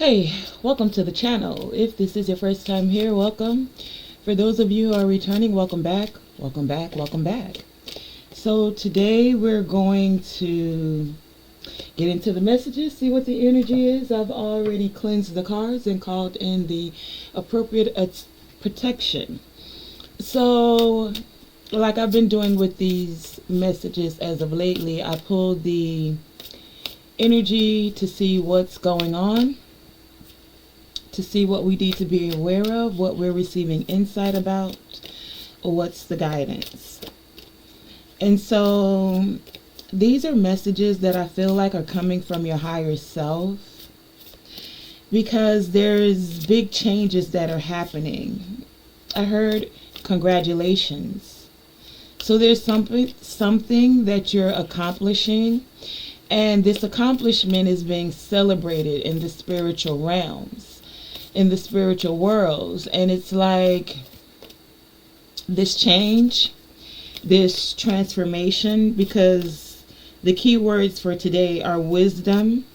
Hey, welcome to the channel. If this is your first time here, welcome. For those of you who are returning, welcome back, welcome back, welcome back. So today we're going to get into the messages, see what the energy is. I've already cleansed the cards and called in the appropriate protection. So, like I've been doing with these messages as of lately, I pulled the energy to see what's going on, to see what we need to be aware of, what we're receiving insight about, or what's the guidance. And so these are messages that I feel like are coming from your higher self, because there's big changes that are happening. I heard congratulations. So there's something that you're accomplishing, and this accomplishment is being celebrated in the spiritual realms, in the spiritual worlds. And it's like this change, this transformation, because the key words for today are wisdom,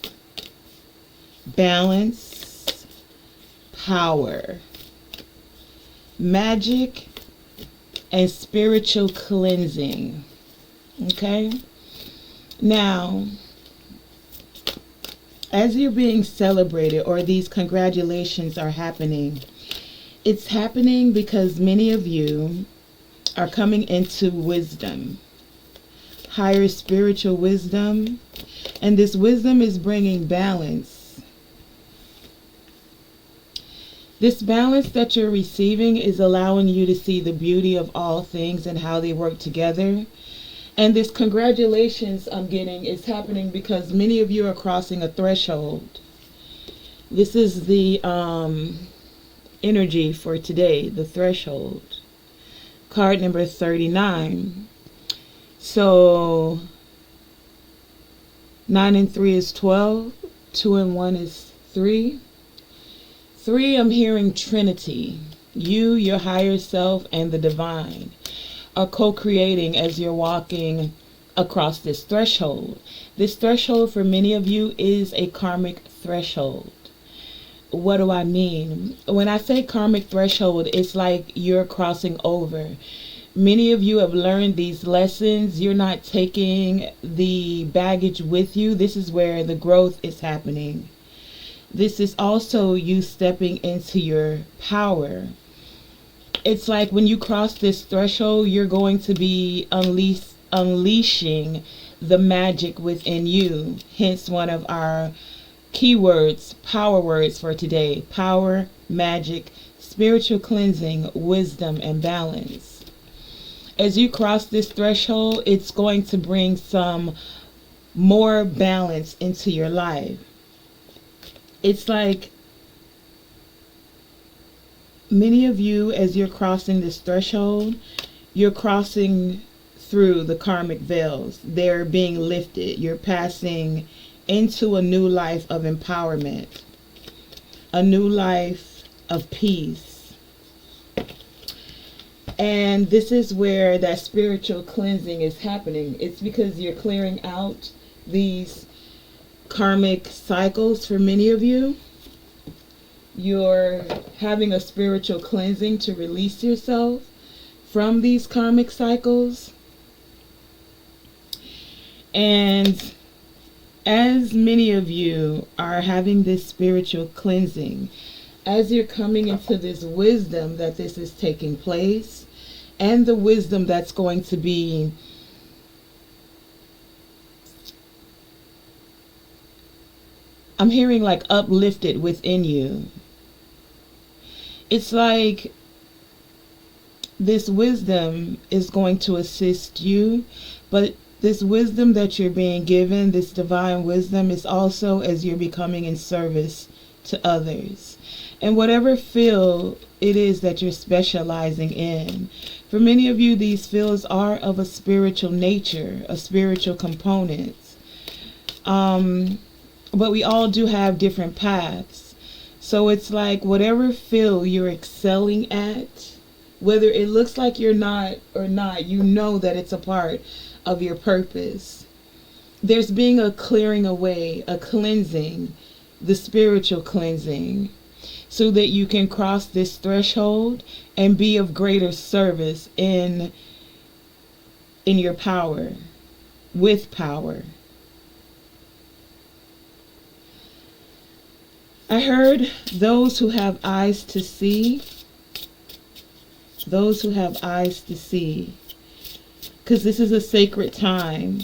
balance, power, magic, and spiritual cleansing. Okay? Now, as you're being celebrated, or these congratulations are happening, it's happening because many of you are coming into wisdom, higher spiritual wisdom, and this wisdom is bringing balance. This balance that you're receiving is allowing you to see the beauty of all things and how they work together. And this congratulations I'm getting is happening because many of you are crossing a threshold. This is the energy for today, the threshold. Card number 39. So 9 and 3 is 12. 2 and 1 is 3. 3, I'm hearing Trinity. You, your higher self, and the divine are co-creating as you're walking across this threshold. This threshold for many of you is a karmic threshold. What do I mean? When I say karmic threshold, it's like you're crossing over. Many of you have learned these lessons. You're not taking the baggage with you. This is where the growth is happening. This is also you stepping into your power. It's like when you cross this threshold, you're going to be unleashing the magic within you. Hence one of our keywords, power words for today: power, magic, spiritual cleansing, wisdom, and balance. As you cross this threshold, it's going to bring some more balance into your life. It's like many of you, as you're crossing this threshold, you're crossing through the karmic veils. They're being lifted. You're passing into a new life of empowerment, a new life of peace. And this is where that spiritual cleansing is happening. It's because you're clearing out these karmic cycles for many of you. You're having a spiritual cleansing to release yourself from these karmic cycles. And as many of you are having this spiritual cleansing, as you're coming into this wisdom that this is taking place, and the wisdom that's going to be I'm hearing like uplifted within you. It's like this wisdom is going to assist you, but this wisdom that you're being given, this divine wisdom, is also as you're becoming in service to others. And whatever field it is that you're specializing in, for many of you, these fields are of a spiritual nature, a spiritual component. But we all do have different paths. So it's like whatever field you're excelling at, whether it looks like you're not or not, you know that it's a part of your purpose. There's being a clearing away, a cleansing, the spiritual cleansing, so that you can cross this threshold and be of greater service in your power, with power. I heard those who have eyes to see, those who have eyes to see, because this is a sacred time.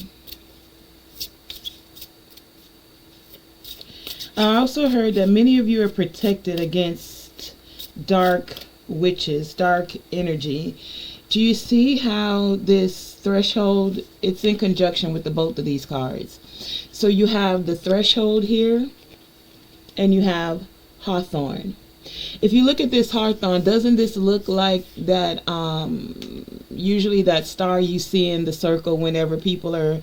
I also heard that many of you are protected against dark witches, dark energy. Do you see how this threshold, it's in conjunction with both of these cards. So you have the threshold here, and you have Hawthorn. If you look at this Hawthorn, doesn't this look like that, usually that star you see in the circle whenever people are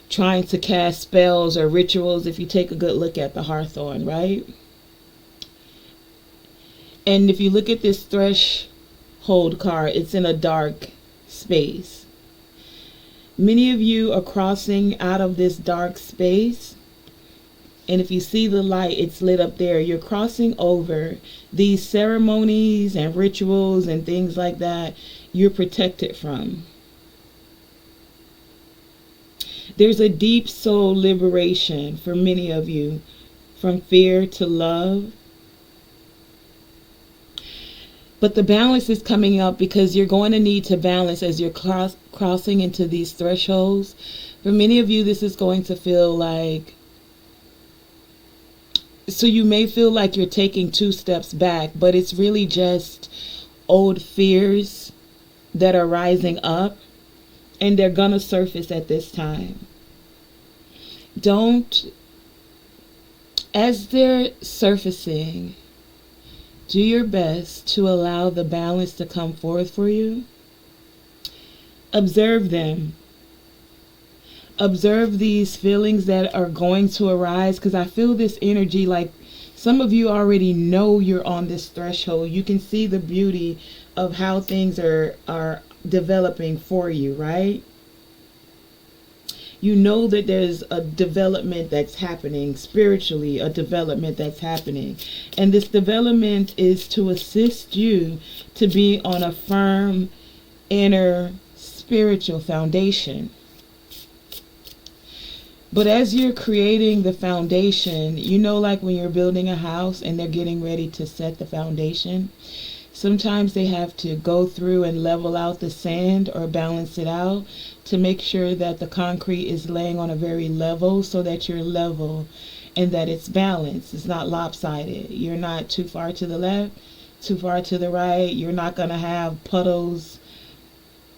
trying to cast spells or rituals, if you take a good look at the Hawthorn, right? And if you look at this threshold card, it's in a dark space. Many of you are crossing out of this dark space. And if you see the light, it's lit up there. You're crossing over these ceremonies and rituals and things like that. You're protected from. There's a deep soul liberation for many of you, from fear to love. But the balance is coming up, because you're going to need to balance as you're crossing into these thresholds. For many of you, this is going to feel like, so you may feel like you're taking 2 steps back, but it's really just old fears that are rising up, and they're going to surface at this time. As they're surfacing, do your best to allow the balance to come forth for you. Observe them. Observe these feelings that are going to arise, because I feel this energy like some of you already know you're on this threshold. You can see the beauty of how things are developing for you, right? You know that there's a development that's happening spiritually, a development that's happening. And this development is to assist you to be on a firm inner spiritual foundation. But as you're creating the foundation, you know, like when you're building a house and they're getting ready to set the foundation, sometimes they have to go through and level out the sand or balance it out to make sure that the concrete is laying on a very level, so that you're level and that it's balanced. It's not lopsided. You're not too far to the left, too far to the right. You're not going to have puddles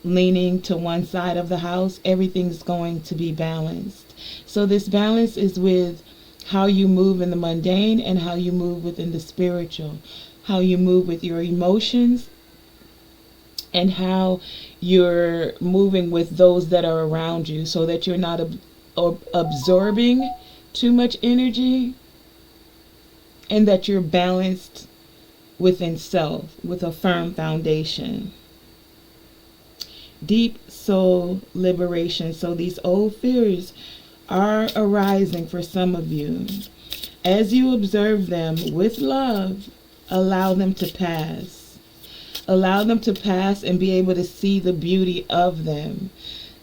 leaning to one side of the house. Everything's going to be balanced. So this balance is with how you move in the mundane and how you move within the spiritual, how you move with your emotions, and how you're moving with those that are around you, so that you're not absorbing too much energy, and that you're balanced within self with a firm foundation. Deep soul liberation. So these old fears are arising for some of you. As you observe them with love, allow them to pass. Allow them to pass and be able to see the beauty of them.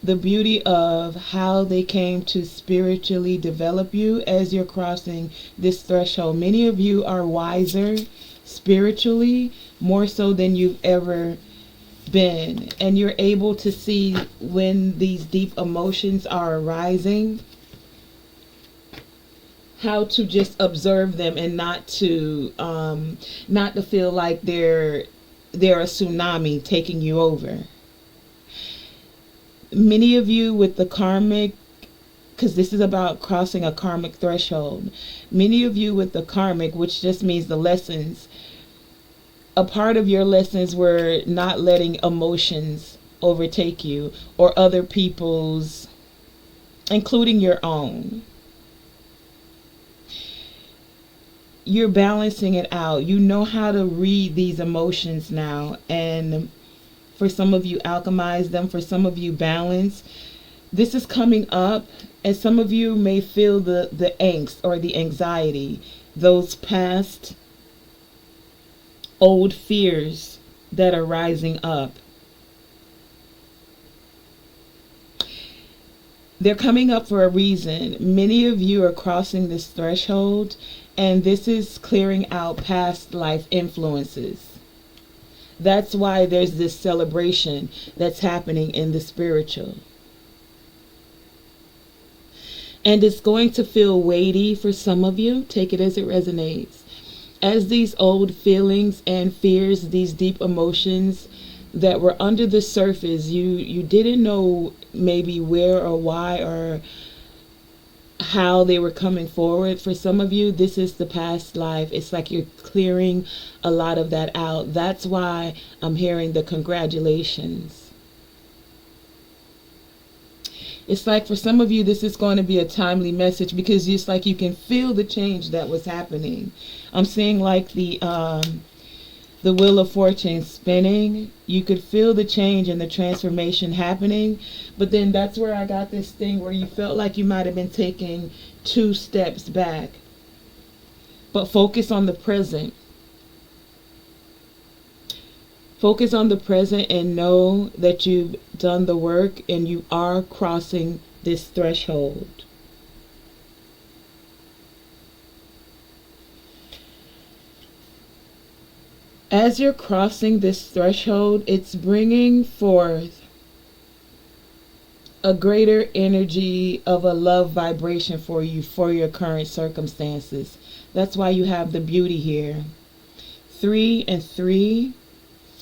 The beauty of how they came to spiritually develop you as you're crossing this threshold. Many of you are wiser spiritually, more so than you've ever been. And you're able to see when these deep emotions are arising, how to just observe them, and not to feel like they're a tsunami taking you over. Many of you with the karmic, because this is about crossing a karmic threshold. Many of you with the karmic, which just means the lessons, a part of your lessons were not letting emotions overtake you, or other people's, including your own. You're balancing it out. You know how to read these emotions now, and for some of you alchemize them, for some of you balance. This is coming up, and some of you may feel the angst or the anxiety, those past old fears that are rising up. They're coming up for a reason. Many of you are crossing this threshold, and this is clearing out past life influences. That's why there's this celebration that's happening in the spiritual. And it's going to feel weighty for some of you. Take it as it resonates. As these old feelings and fears, these deep emotions that were under the surface, you didn't know maybe where or why or how they were coming forward. For some of you, this is the past life. It's like you're clearing a lot of that out. That's why I'm hearing the congratulations. It's like for some of you, this is going to be a timely message because it's like you can feel the change that was happening. I'm seeing like the Wheel of Fortune spinning. You could feel the change and the transformation happening. But then that's where I got this thing where you felt like you might have been taking 2 steps back. But focus on the present. Focus on the present and know that you've done the work and you are crossing this threshold. As you're crossing this threshold, it's bringing forth a greater energy of a love vibration for you, for your current circumstances. That's why you have the beauty here. 3 and 3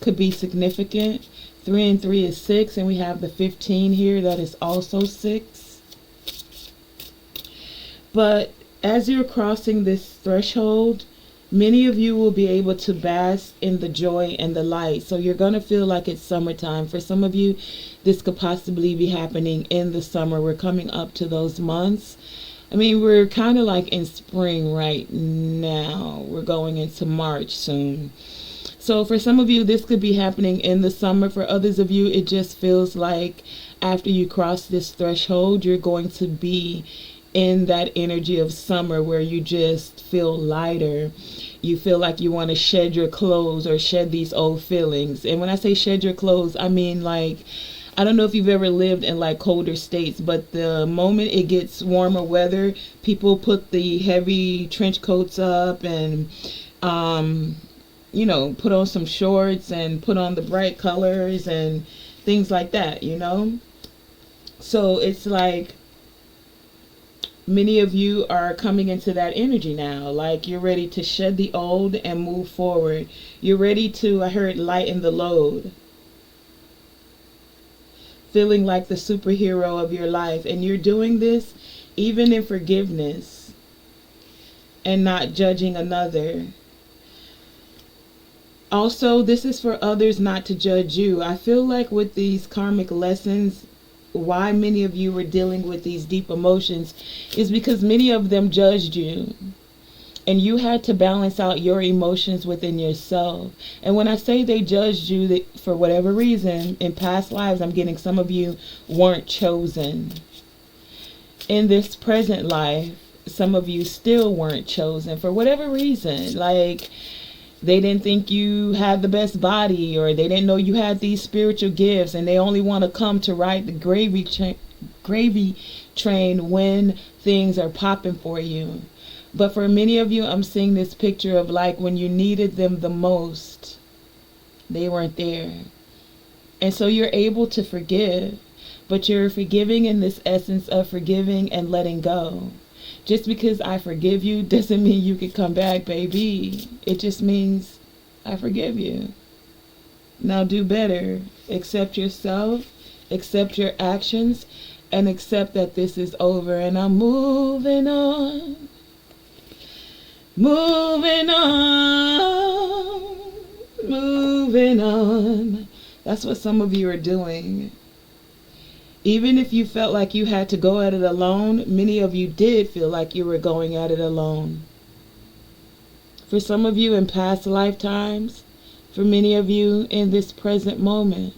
could be significant. 3 and 3 is 6, and we have the 15 here that is also 6. But as you're crossing this threshold, many of you will be able to bask in the joy and the light. So you're going to feel like it's summertime. For some of you, this could possibly be happening in the summer. We're coming up to those months. I mean, we're kind of like in spring right now. We're going into March soon. So for some of you, this could be happening in the summer. For others of you, it just feels like after you cross this threshold, you're going to be in that energy of summer where you just feel lighter. You feel like you want to shed your clothes or shed these old feelings. And when I say shed your clothes, I mean like, I don't know if you've ever lived in like colder states, but the moment it gets warmer weather, people put the heavy trench coats up and, put on some shorts and put on the bright colors and things like that, So it's like many of you are coming into that energy now. Like you're ready to shed the old and move forward. You're ready to, I heard, lighten the load. Feeling like the superhero of your life. And you're doing this even in forgiveness and not judging another. Also, this is for others not to judge you. I feel like with these karmic lessons, why many of you are dealing with these deep emotions is because many of them judged you. And you had to balance out your emotions within yourself. And when I say they judged you for whatever reason, in past lives, I'm getting some of you weren't chosen. In this present life, some of you still weren't chosen for whatever reason. Like, they didn't think you had the best body, or they didn't know you had these spiritual gifts, and they only want to come to ride the gravy train when things are popping for you. But for many of you, I'm seeing this picture of like when you needed them the most, they weren't there. And so you're able to forgive, but you're forgiving in this essence of forgiving and letting go. Just because I forgive you doesn't mean you can come back, baby. It just means I forgive you. Now do better. Accept yourself, accept your actions, and accept that this is over. And I'm moving on. Moving on. Moving on. That's what some of you are doing. Even if you felt like you had to go at it alone, many of you did feel like you were going at it alone. For some of you in past lifetimes, for many of you in this present moment.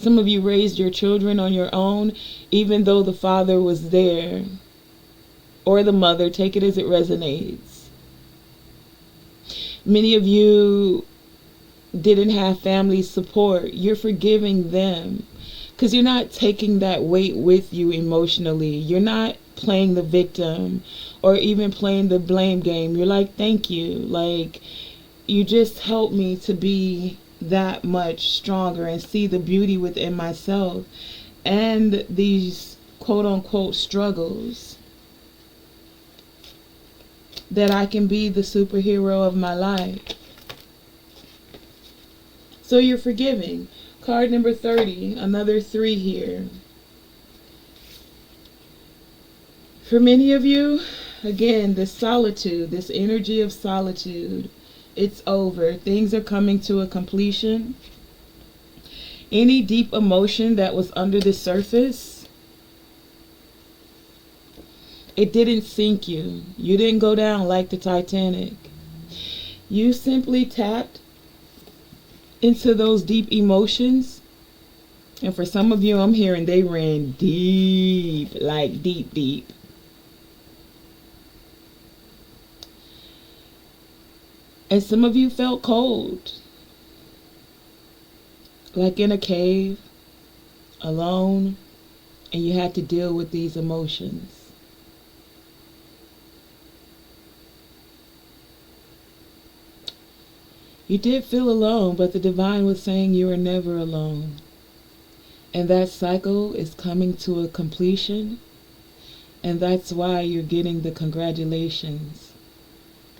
Some of you raised your children on your own, even though the father was there, or the mother. Take it as it resonates. Many of you didn't have family support. You're forgiving them because you're not taking that weight with you emotionally. You're not playing the victim or even playing the blame game. You're like, thank you. Like, you just helped me to be that much stronger and see the beauty within myself and these quote unquote struggles, that I can be the superhero of my life. So you're forgiving. Card number 30, another 3 here. For many of you, again, this solitude, this energy of solitude, it's over. Things are coming to a completion. Any deep emotion that was under the surface, it didn't sink you. You didn't go down like the Titanic. You simply tapped into those deep emotions. And for some of you, I'm hearing they ran deep, like deep, deep. And some of you felt cold, like in a cave, alone, and you had to deal with these emotions. You did feel alone, but the divine was saying you are never alone. And that cycle is coming to a completion, and that's why you're getting the congratulations.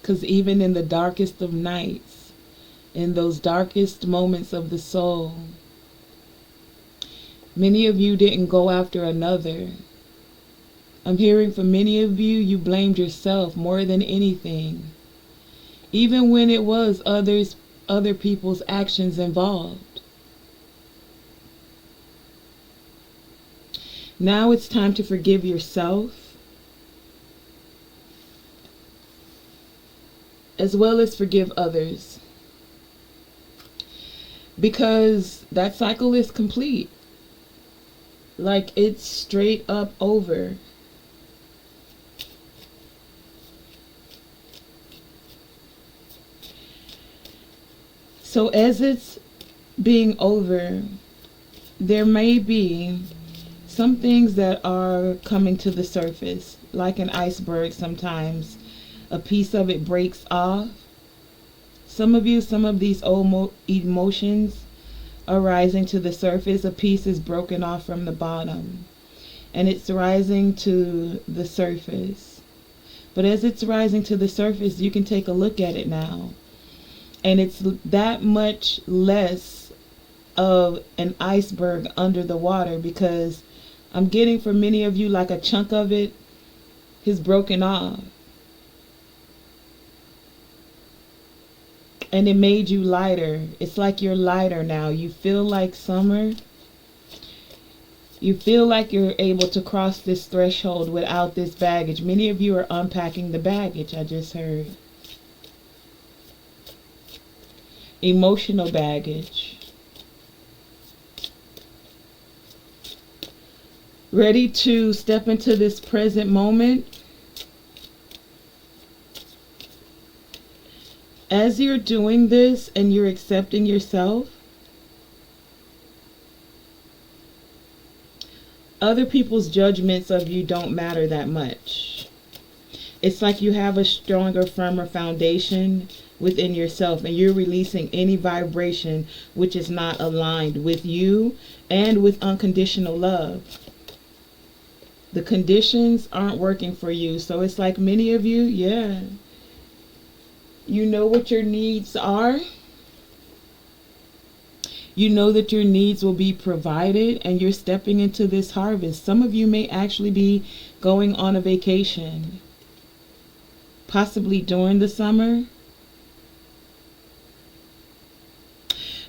Because even in the darkest of nights, in those darkest moments of the soul, many of you didn't go after another. I'm hearing from many of you, you blamed yourself more than anything, even when it was other people's actions involved. Now it's time to forgive yourself, as well as forgive others, because that cycle is complete. Like, it's straight up over. So as it's being over, there may be some things that are coming to the surface, like an iceberg. Sometimes a piece of it breaks off. Some of you, some of these old emotions are rising to the surface. A piece is broken off from the bottom, and it's rising to the surface. But as it's rising to the surface, you can take a look at it now, and it's that much less of an iceberg under the water, because I'm getting for many of you like a chunk of it is broken off. And it made you lighter. It's like you're lighter now. You feel like summer. You feel like you're able to cross this threshold without this baggage. Many of you are unpacking the baggage, I just heard. Emotional baggage. Ready to step into this present moment. As you're doing this and you're accepting yourself, other people's judgments of you don't matter that much. It's like you have a stronger, firmer foundation within yourself, and you're releasing any vibration which is not aligned with you and with unconditional love. The conditions aren't working for you. So it's like many of you, yeah, you know what your needs are. You know that your needs will be provided, and you're stepping into this harvest. Some of you may actually be going on a vacation, possibly during the summer.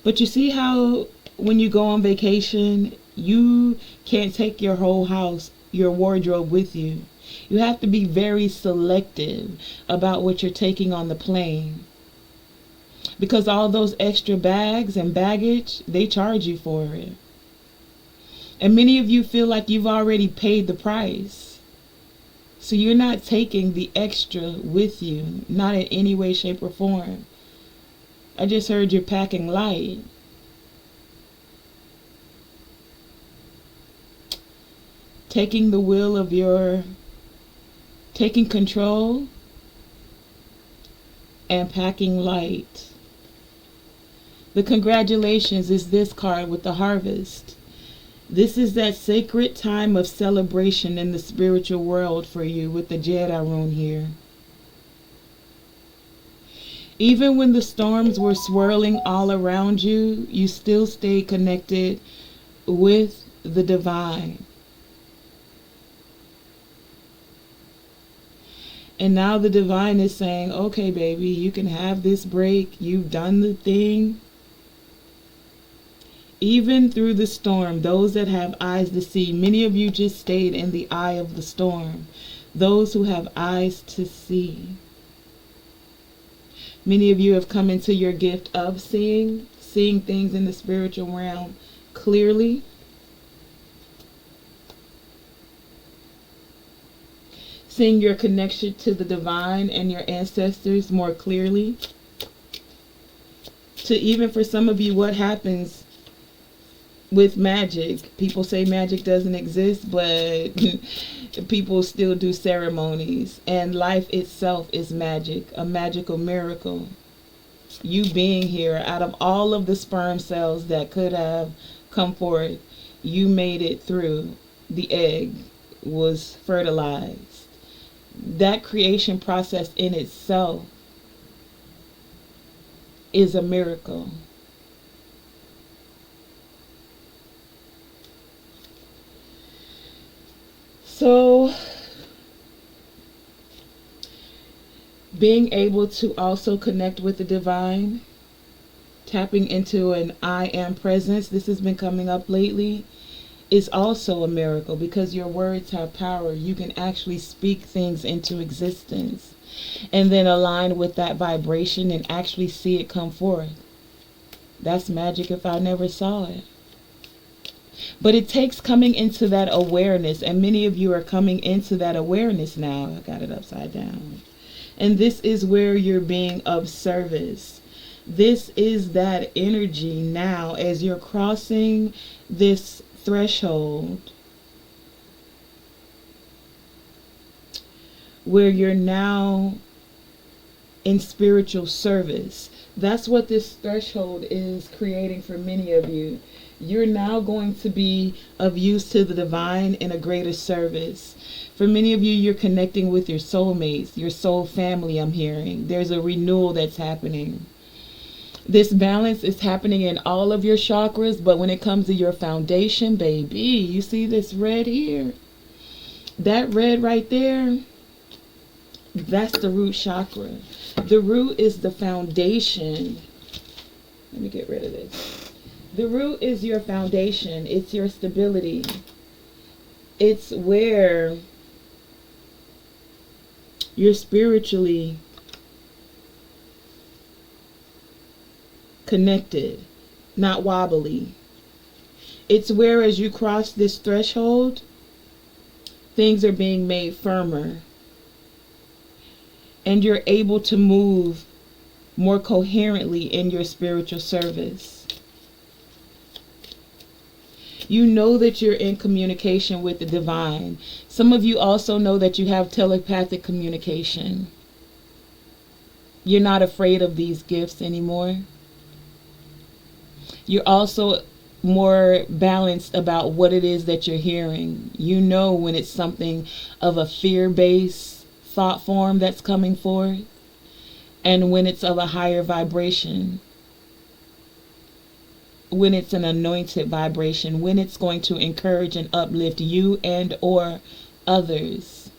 But you see how when you go on vacation, you can't take your whole house, your wardrobe with you. You have to be very selective about what you're taking on the plane, because all those extra bags and baggage, they charge you for it. And many of you feel like you've already paid the price. So you're not taking the extra with you, not in any way, shape, or form. I just heard you're packing light. Taking the will of taking control and packing light. The congratulations is this card with the harvest. This is that sacred time of celebration in the spiritual world for you with the Jedi rune here. Even when the storms were swirling all around you, you still stayed connected with the divine. And now the divine is saying, okay, baby, you can have this break. You've done the thing. Even through the storm, those that have eyes to see, many of you just stayed in the eye of the storm. Those who have eyes to see. Many of you have come into your gift of seeing things in the spiritual realm clearly. Seeing your connection to the divine and your ancestors more clearly. To even for some of you, what happens with magic. People say magic doesn't exist, but people still do ceremonies. And life itself is magic, a magical miracle. You being here, out of all of the sperm cells that could have come forth, you made it through. The egg was fertilized. That creation process in itself is a miracle. So, being able to also connect with the divine, tapping into an I am presence, this has been coming up lately, is also a miracle because your words have power. You can actually speak things into existence and then align with that vibration and actually see it come forth. That's magic if I never saw it. But it takes coming into that awareness, and many of you are coming into that awareness now. I got it upside down. And this is where you're being of service. This is that energy now as you're crossing this threshold where you're now in spiritual service. That's what this threshold is creating for many of you. You're now going to be of use to the divine in a greater service. For many of you, you're connecting with your soulmates, your soul family, I'm hearing. There's a renewal that's happening. This balance is happening in all of your chakras, but when it comes to your foundation, baby, you see this red here? That red right there, that's the root chakra. The root is the foundation. Let me get rid of this. The root is your foundation. It's your stability. It's where you're spiritually connected, not wobbly. It's where as you cross this threshold, things are being made firmer. And you're able to move more coherently in your spiritual service. You know that you're in communication with the divine. Some of you also know that you have telepathic communication. You're not afraid of these gifts anymore. You're also more balanced about what it is that you're hearing. You know when it's something of a fear-based thought form that's coming forth, and when it's of a higher vibration. When it's an anointed vibration, when it's going to encourage and uplift you and or others,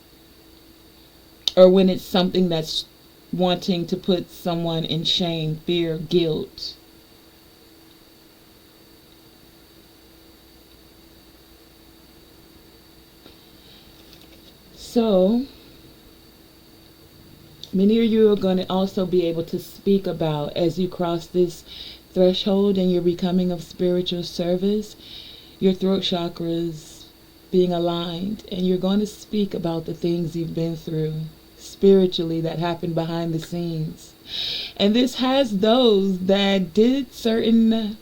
or when it's something that's wanting to put someone in shame, fear, guilt. So, many of you are going to also be able to speak about, as you cross this threshold and you're becoming of spiritual service, your throat chakras being aligned, and you're going to speak about the things you've been through spiritually that happened behind the scenes. And this has those that did certain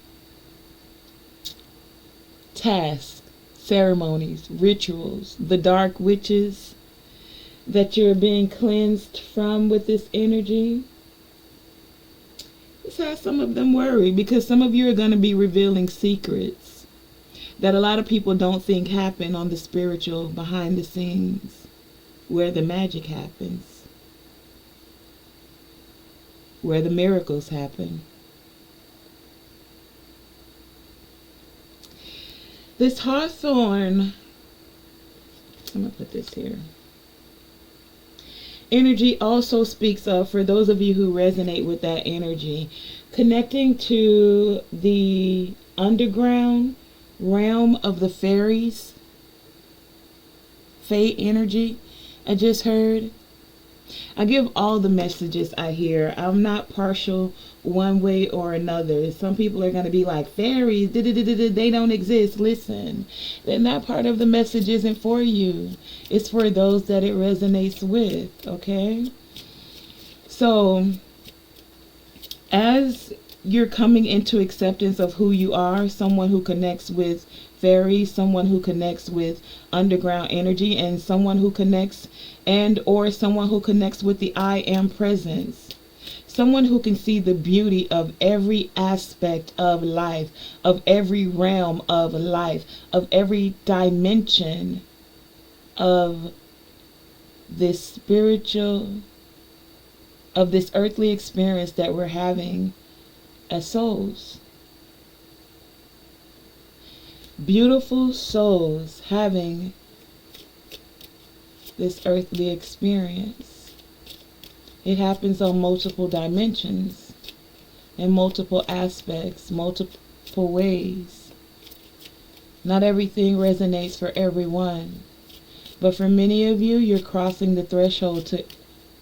tasks, ceremonies, rituals, the dark witches that you're being cleansed from with this energy. This has some of them worried because some of you are going to be revealing secrets that a lot of people don't think happen on the spiritual behind the scenes, where the magic happens, where the miracles happen. This hawthorn, I'm going to put this here. Energy also speaks of, for those of you who resonate with that energy, connecting to the underground realm of the fairies, fae energy. I just heard. I give all the messages I hear. I'm not partial one way or another. Some people are going to be like, fairies, they don't exist. Listen, then that part of the message isn't for you. It's for those that it resonates with, okay? So, as you're coming into acceptance of who you are, someone who connects with fairies, someone who connects with underground energy, and someone who connects someone who connects with the I am presence. Someone who can see the beauty of every aspect of life, of every realm of life, of every dimension of this spiritual, of this earthly experience that we're having as souls. Beautiful souls having this earthly experience. It happens on multiple dimensions, in multiple aspects, multiple ways. Not everything resonates for everyone, but for many of you, you're crossing the threshold to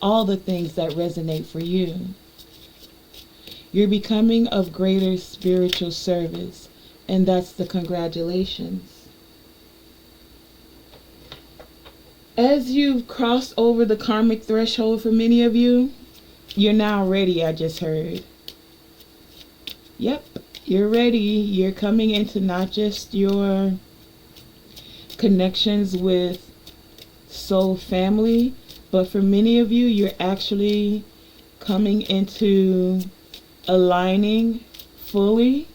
all the things that resonate for you. You're becoming of greater spiritual service, and that's the congratulations. As you've crossed over the karmic threshold for many of you, you're now ready, I just heard. Yep, you're ready. You're coming into not just your connections with soul family, but for many of you, you're actually coming into aligning fully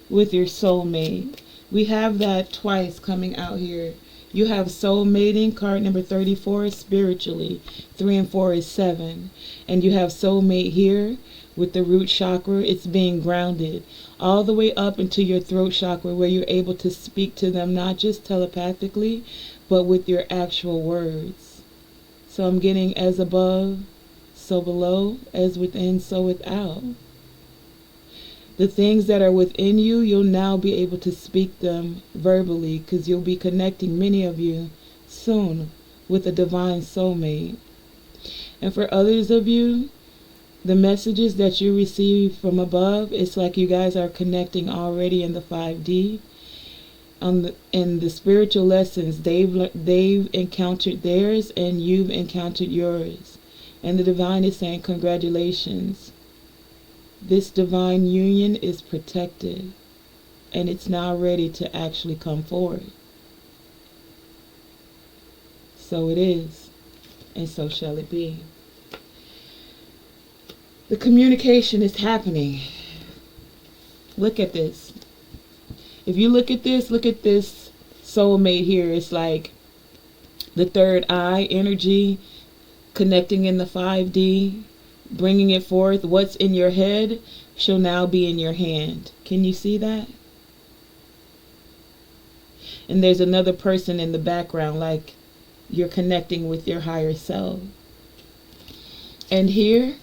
with your soulmate. We have that twice coming out here. You have soulmating, card number 34 spiritually. 3 and 4 is 7. And you have soulmate here with the root chakra. It's being grounded all the way up into your throat chakra, where you're able to speak to them, not just telepathically, but with your actual words. So I'm getting as above, so below, as within, so without. The things that are within you, you'll now be able to speak them verbally, because you'll be connecting, many of you, soon with a divine soulmate. And for others of you, the messages that you receive from above, it's like you guys are connecting already in the 5D. In the spiritual lessons, they've encountered theirs and you've encountered yours. And the divine is saying, congratulations. This divine union is protected, and it's now ready to actually come forward. So it is, and so shall it be. The communication is happening. Look at this. If you look at this soulmate here. It's like the third eye energy connecting in the 5D. Bringing it forth. What's in your head shall now be in your hand. Can you see that? And there's another person in the background, like you're connecting with your higher self. And here,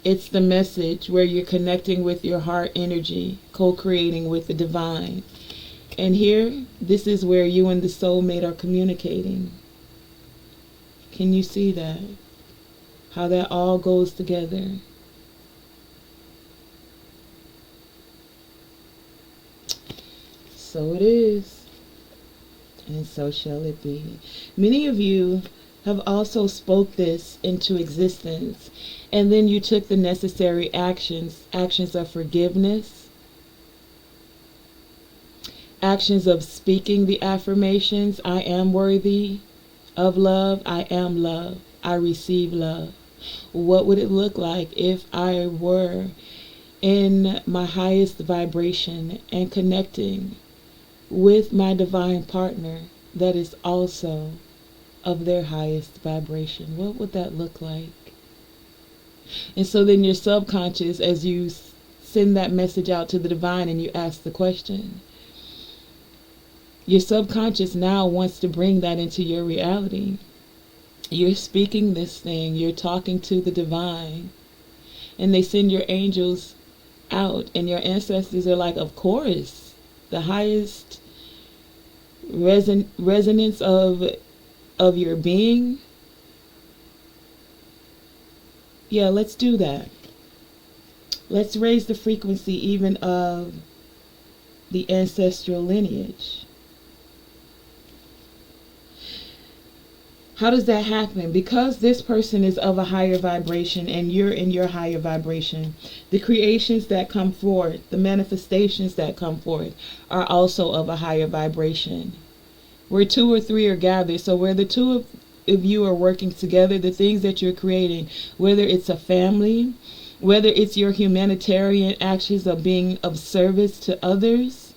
it's the message where you're connecting with your heart energy, co-creating with the divine. And here, this is where you and the soulmate are communicating. Can you see that? How that all goes together. So it is, and so shall it be. Many of you have also spoke this into existence, and then you took the necessary actions of forgiveness, actions of speaking the affirmations: I am worthy of love, I am love, I receive love. What would it look like if I were in my highest vibration and connecting with my divine partner that is also of their highest vibration? What would that look like? And so then your subconscious, as you send that message out to the divine and you ask the question, your subconscious now wants to bring that into your reality. You're speaking this thing, you're talking to the divine, and they send your angels out, and your ancestors are like, of course, the highest resonance of your being. Yeah, let's do that. Let's raise the frequency even of the ancestral lineage. How does that happen? Because this person is of a higher vibration and you're in your higher vibration, the creations that come forth, the manifestations that come forth are also of a higher vibration. Where two or three are gathered, so where the two of you are working together, the things that you're creating, whether it's a family, whether it's your humanitarian actions of being of service to others.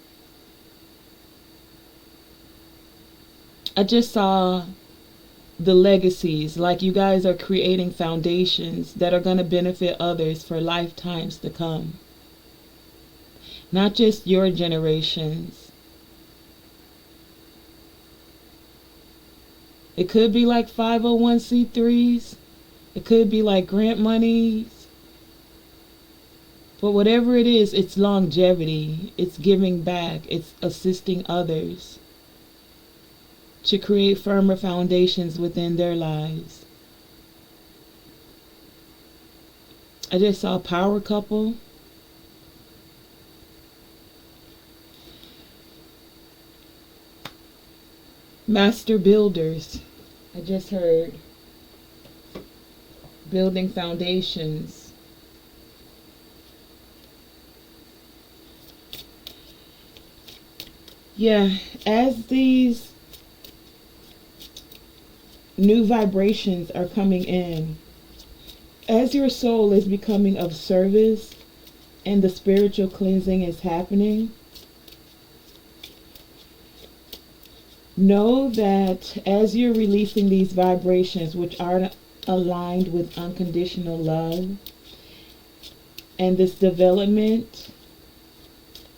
I just saw the legacies, like you guys are creating foundations that are going to benefit others for lifetimes to come. Not just your generations. It could be like 501c3s. It could be like grant monies. But whatever it is, it's longevity. It's giving back. It's assisting others to create firmer foundations within their lives. I just saw a power couple. Master builders. I just heard building foundations. Yeah, as these new vibrations are coming in, as your soul is becoming of service and the spiritual cleansing is happening, know that as you're releasing these vibrations, which are aligned with unconditional love, and this development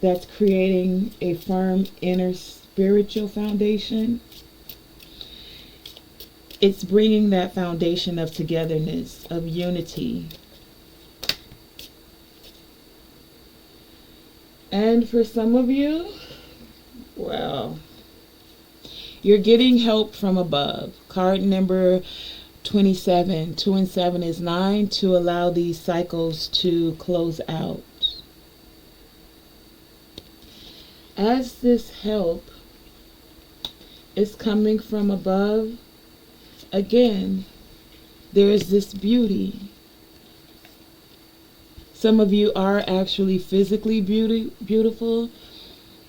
that's creating a firm inner spiritual foundation, it's bringing that foundation of togetherness, of unity. And for some of you, well, you're getting help from above. Card number 27. 2 and 7 is 9, to allow these cycles to close out. As this help is coming from above, again, there is this beauty. Some of you are actually physically beautiful,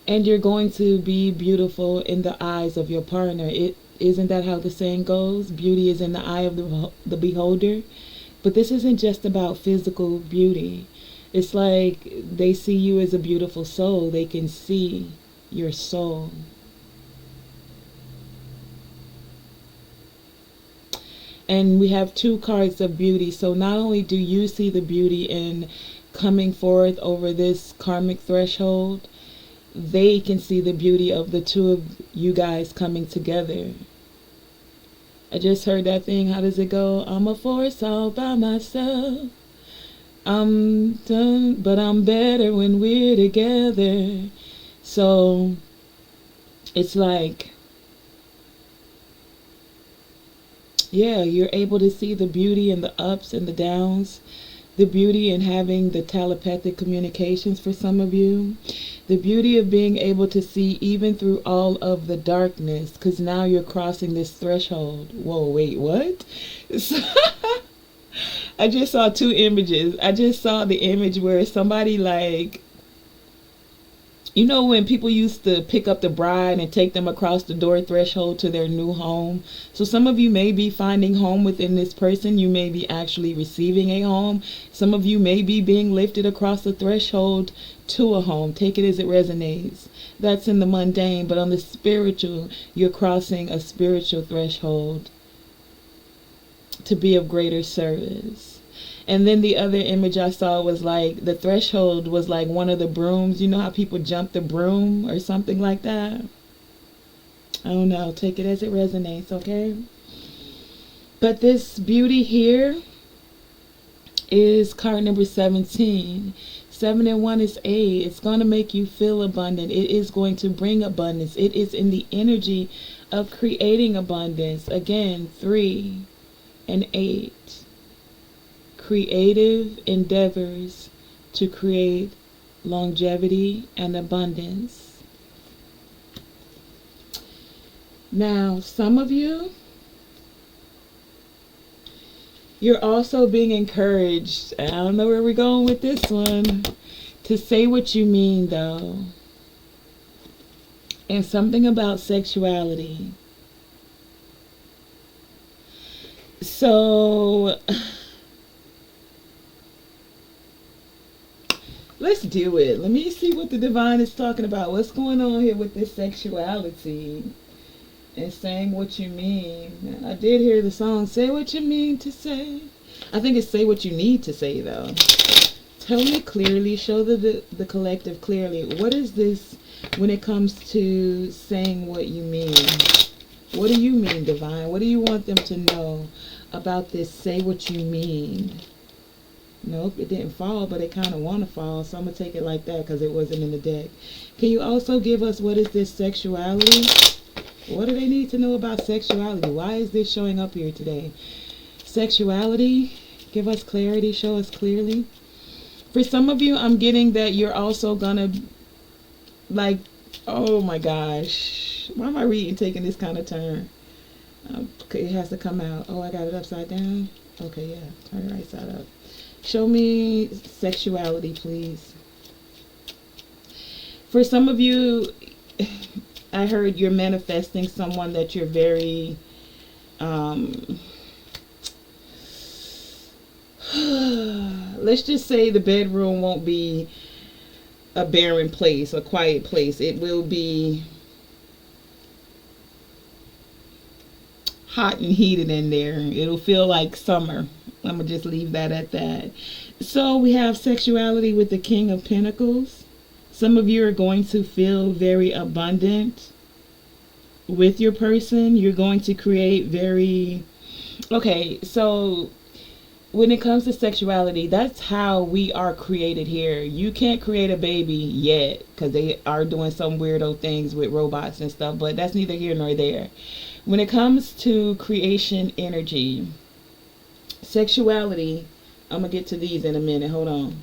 and you're going to be beautiful in the eyes of your partner. Isn't that how the saying goes? Beauty is in the eye of the beholder. But this isn't just about physical beauty. It's like they see you as a beautiful soul. They can see your soul. And we have 2 cards of beauty. So not only do you see the beauty in coming forth over this karmic threshold, they can see the beauty of the 2 of you guys coming together. I just heard that thing. How does it go? I'm a force all by myself. I'm done, but I'm better when we're together. So it's like, yeah, you're able to see the beauty and the ups and the downs The beauty in having the telepathic communications for some of you. The beauty of being able to see even through all of the darkness, because now you're crossing this threshold. Whoa, wait, what? So, I just saw two images. I just saw the image where somebody, like, you know when people used to pick up the bride and take them across the door threshold to their new home? So some of you may be finding home within this person. You may be actually receiving a home. Some of you may be being lifted across the threshold to a home. Take it as it resonates. That's in the mundane, but on the spiritual, you're crossing a spiritual threshold to be of greater service. And then the other image I saw was like the threshold was like one of the brooms. You know how people jump the broom or something like that? I don't know. Take it as it resonates, okay? But this beauty here is card number 17. 7 and 1 is 8. It's going to make you feel abundant. It is going to bring abundance. It is in the energy of creating abundance. Again, 3 and 8. Creative endeavors to create longevity and abundance. Now, some of you, you're also being encouraged, I don't know where we're going with this one, to say what you mean, though. And something about sexuality. So let's do it. Let me see what the divine is talking about. What's going on here with this sexuality and saying what you mean? I did hear the song, Say What You Mean to Say. I think it's Say What You Need to Say, though. Tell me clearly, show the collective clearly. What is this when it comes to saying what you mean? What do you mean, divine? What do you want them to know about this Say What You Mean? Nope, it didn't fall, but it kind of want to fall, so I'm going to take it like that because it wasn't in the deck. Can you also give us what is this sexuality? What do they need to know about sexuality? Why is this showing up here today? Sexuality, give us clarity, show us clearly. For some of you, I'm getting that you're also going to, like, oh my gosh, why am I reading taking this kind of turn? It has to come out. Oh, I got it upside down? Okay, yeah, turn it right side up. Show me sexuality, please. For some of you, I heard you're manifesting someone that you're very, let's just say the bedroom won't be a barren place, a quiet place. It will be hot and heated in there. It'll feel like summer. I'm going to just leave that at that. So we have sexuality with the King of Pentacles. Some of you are going to feel very abundant with your person. You're going to create very... Okay, so when it comes to sexuality, that's how we are created here. You can't create a baby yet because they are doing some weirdo things with robots and stuff, but that's neither here nor there. When it comes to creation energy, sexuality, I'm going to get to these in a minute. Hold on.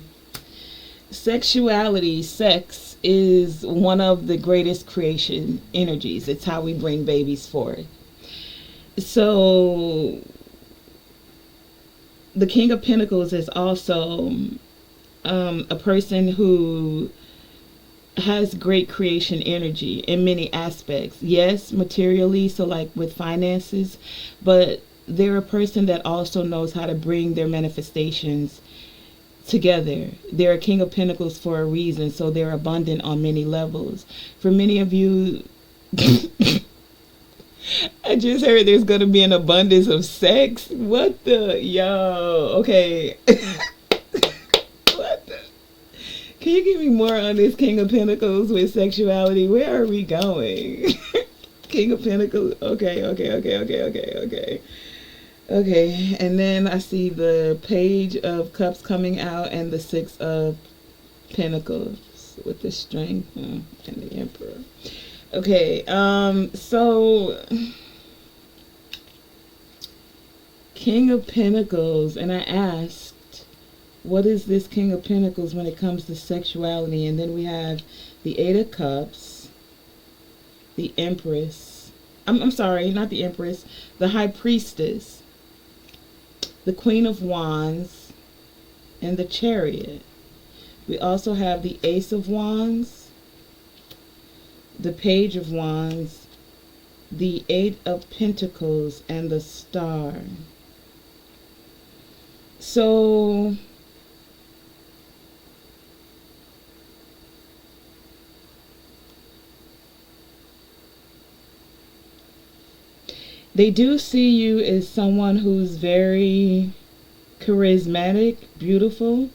Sexuality, sex, is one of the greatest creation energies. It's how we bring babies forth. So, the King of Pentacles is also a person who has great creation energy in many aspects. Yes, materially, so like with finances, but they're a person that also knows how to bring their manifestations together. They're a King of Pentacles for a reason, so they're abundant on many levels. For many of you, I just heard there's going to be an abundance of sex. What the? Yo, okay. What the? Can you give me more on this King of Pentacles with sexuality? Where are we going? King of Pentacles. Okay. Okay, and then I see the Page of Cups coming out and the Six of Pentacles with the Strength and the Emperor. Okay, so King of Pentacles, and I asked, What is this King of Pentacles when it comes to sexuality? And then we have the Eight of Cups, the Empress. I'm sorry, not the Empress. The High Priestess, the Queen of Wands, and the Chariot. We also have the Ace of Wands, the Page of Wands, the Eight of Pentacles, and the Star. So they do see you as someone who's very charismatic, beautiful,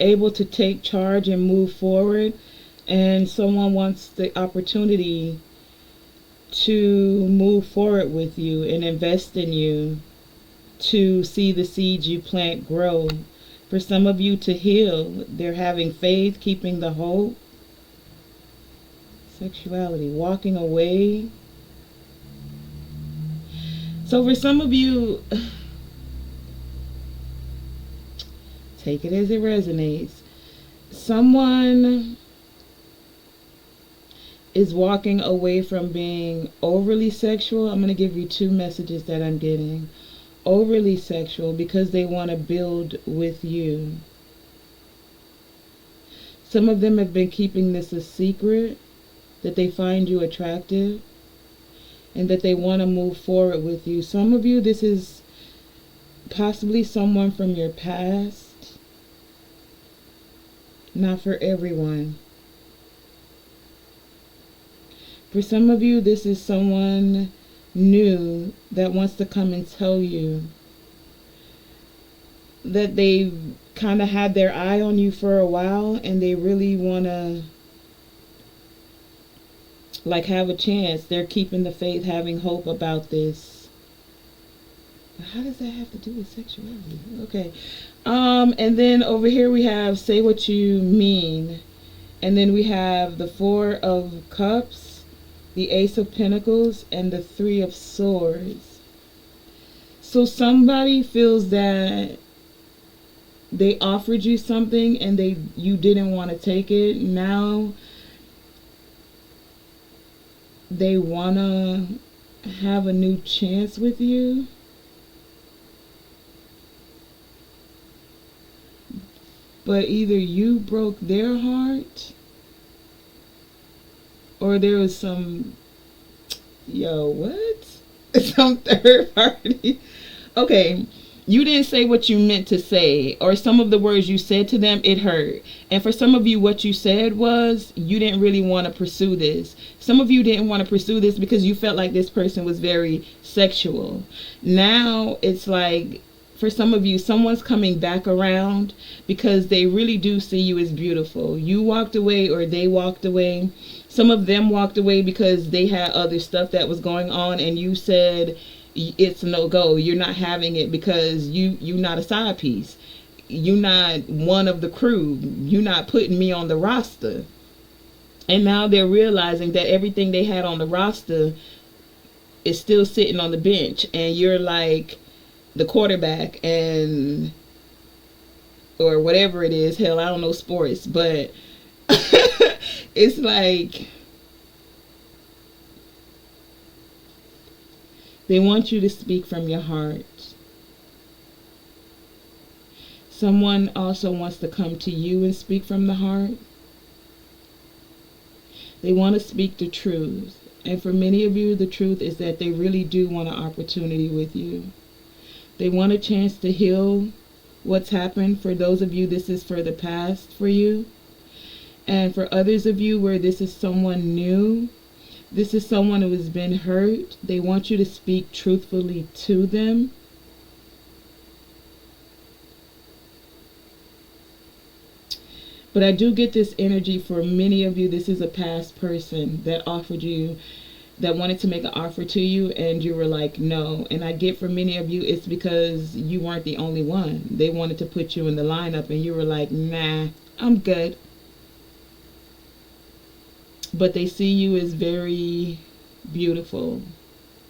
able to take charge and move forward, and someone wants the opportunity to move forward with you and invest in you, to see the seeds you plant grow. For some of you, to heal. They're having faith, keeping the hope. Sexuality, walking away. So for some of you, take it as it resonates. Someone is walking away from being overly sexual. I'm going to give you two messages that I'm getting. Overly sexual because they want to build with you. Some of them have been keeping this a secret, that they find you attractive and that they want to move forward with you. Some of you, this is possibly someone from your past. Not for everyone. For some of you, this is someone new that wants to come and tell you that they've kind of had their eye on you for a while and they really want to like have a chance. They're keeping the faith, having hope about this. But how does that have to do with sexuality? Okay. And then over here we have say what you mean. And then we have the Four of Cups, the Ace of Pentacles, and the Three of Swords. So somebody feels that they offered you something and you didn't want to take it. Now they want to have a new chance with you. But either you broke their heart or there was some, some third party. Okay, you didn't say what you meant to say, or some of the words you said to them, it hurt. And for some of you, what you said was you didn't really want to pursue this. Some of you didn't want to pursue this because you felt like this person was very sexual. Now it's like, for some of you, someone's coming back around because they really do see you as beautiful. You walked away or they walked away. Some of them walked away because they had other stuff that was going on and you said, it's no go. You're not having it because you're not a side piece. You're not one of the crew. You're not putting me on the roster. And now they're realizing that everything they had on the roster is still sitting on the bench. And you're like the quarterback and or whatever it is. Hell, I don't know sports. But it's like they want you to speak from your heart. Someone also wants to come to you and speak from the heart. They want to speak the truth. And for many of you, the truth is that they really do want an opportunity with you. They want a chance to heal what's happened. For those of you, this is for the past for you. And for others of you where this is someone new, this is someone who has been hurt. They want you to speak truthfully to them. But I do get this energy for many of you. This is a past person that offered you, that wanted to make an offer to you and you were like, no. And I get for many of you, it's because you weren't the only one. They wanted to put you in the lineup and you were like, nah, I'm good. But they see you as very beautiful,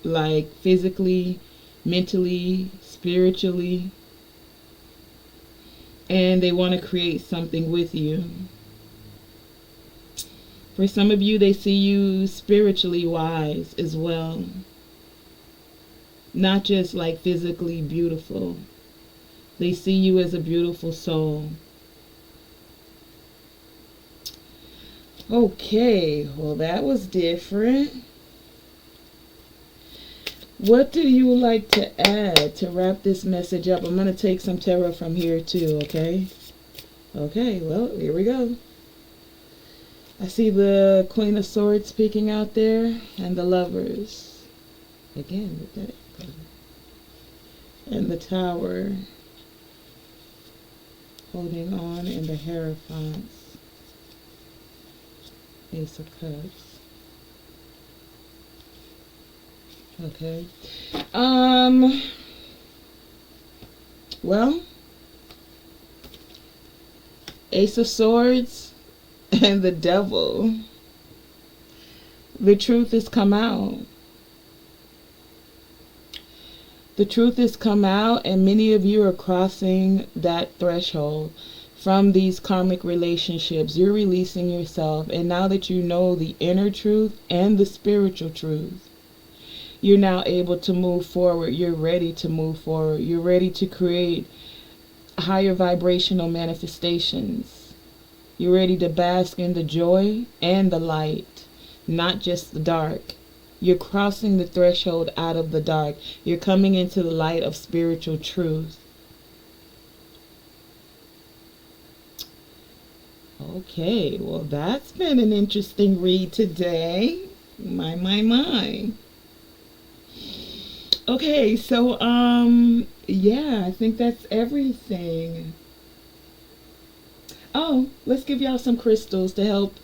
like physically, mentally, spiritually, and they want to create something with you. For some of you, they see you spiritually wise as well. Not just like physically beautiful. They see you as a beautiful soul. Okay, well that was different. What do you like to add to wrap this message up? I'm going to take some tarot from here too, okay? Okay, well, here we go. I see the Queen of Swords peeking out there, and the Lovers. Again, with that. And the Tower. Holding on, and the Hierophants. Ace of Cups. Okay. Well, Ace of Swords and the Devil. The truth has come out. The truth has come out, and many of you are crossing that threshold from these karmic relationships. You're releasing yourself, and now that you know the inner truth and the spiritual truth, you're now able to move forward. You're ready to move forward. You're ready to create higher vibrational manifestations. You're ready to bask in the joy and the light, not just the dark. You're crossing the threshold out of the dark. You're coming into the light of spiritual truth. Okay, well that's been an interesting read today. My. Okay, so yeah, I think that's everything. Oh, let's give y'all some crystals to help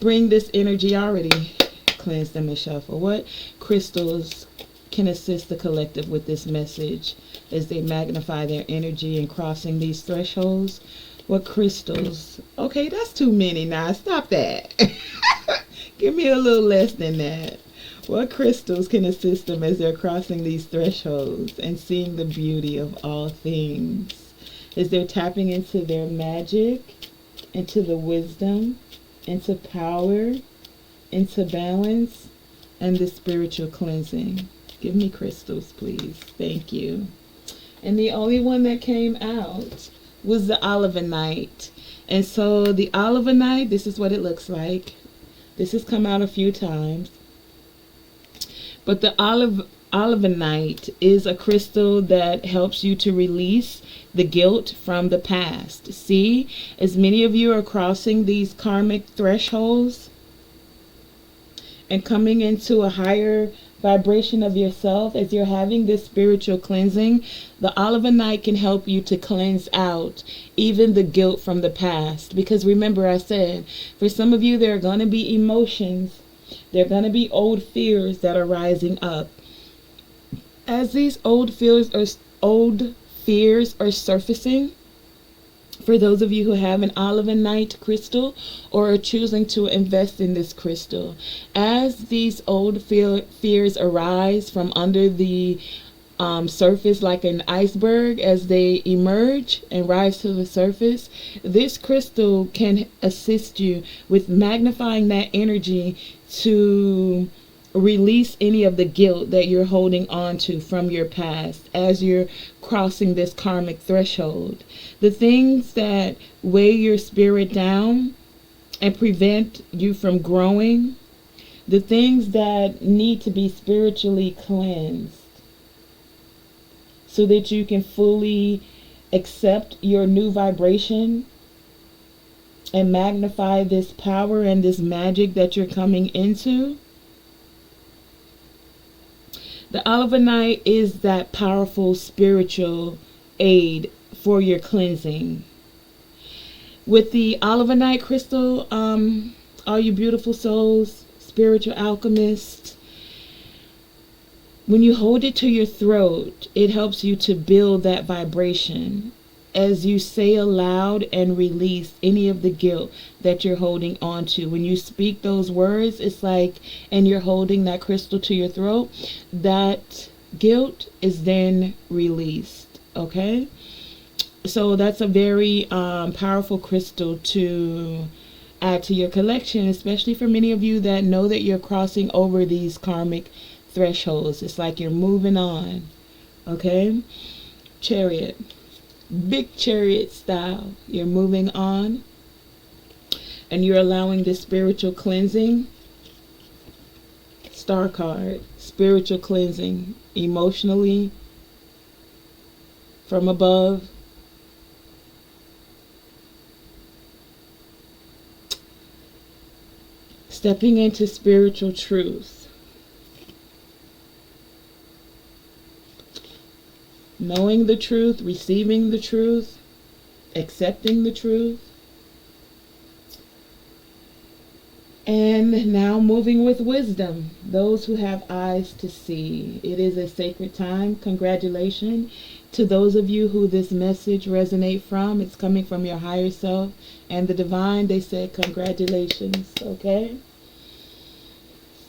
bring this energy. Already cleanse them and shuffle. What crystals can assist the collective with this message as they magnify their energy and crossing these thresholds? What crystals? Okay, that's too many now. Stop that. Give me a little less than that. What crystals can assist them as they're crossing these thresholds and seeing the beauty of all things? As they're tapping into their magic, into the wisdom, into power, into balance, and the spiritual cleansing. Give me crystals, please. Thank you. And the only one that came out was the Olivenite. And so the Olivenite, this is what it looks like. This has come out a few times. But the Olivenite is a crystal that helps you to release the guilt from the past. See, as many of you are crossing these karmic thresholds and coming into a higher vibration of yourself, as you're having this spiritual cleansing, the Olivenite can help you to cleanse out even the guilt from the past. Because remember, I said, for some of you, there are going to be emotions. There are going to be old fears that are rising up. As these old fears are surfacing, for those of you who have an Olivenite crystal or are choosing to invest in this crystal, as these old fears arise from under the surface like an iceberg, as they emerge and rise to the surface, this crystal can assist you with magnifying that energy to release any of the guilt that you're holding on to from your past as you're crossing this karmic threshold. The things that weigh your spirit down and prevent you from growing, the things that need to be spiritually cleansed so that you can fully accept your new vibration and magnify this power and this magic that you're coming into. The Olivenite is that powerful spiritual aid for your cleansing. With the Olivenite crystal, all you beautiful souls, spiritual alchemists, when you hold it to your throat, it helps you to build that vibration as you say aloud and release any of the guilt that you're holding on to. When you speak those words, it's like, and you're holding that crystal to your throat, that guilt is then released. Okay? So that's a very powerful crystal to add to your collection, especially for many of you that know that you're crossing over these karmic thresholds. It's like you're moving on. Okay? Chariot. Big chariot style. You're moving on. And you're allowing this spiritual cleansing. Star card. Spiritual cleansing. Emotionally. From above. Stepping into spiritual truth. Knowing the truth, receiving the truth, accepting the truth. And now moving with wisdom. Those who have eyes to see. It is a sacred time. Congratulations to those of you who this message resonates from. It's coming from your higher self and the divine. They said congratulations. Okay?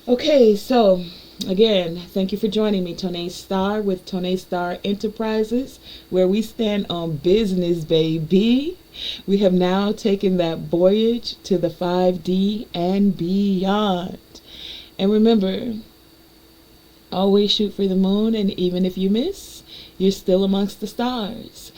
Okay, so again, thank you for joining me, Tonae Star with Tonae Star Enterprises, where we stand on business, baby. We have now taken that voyage to the 5D and beyond. And remember, always shoot for the moon, and even if you miss, you're still amongst the stars.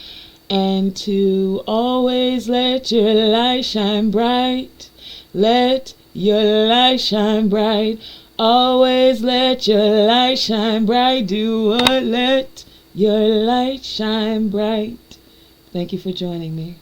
And to always let your light shine bright. Let your light shine bright. Always let your light shine bright. Do what? Let your light shine bright. Thank you for joining me.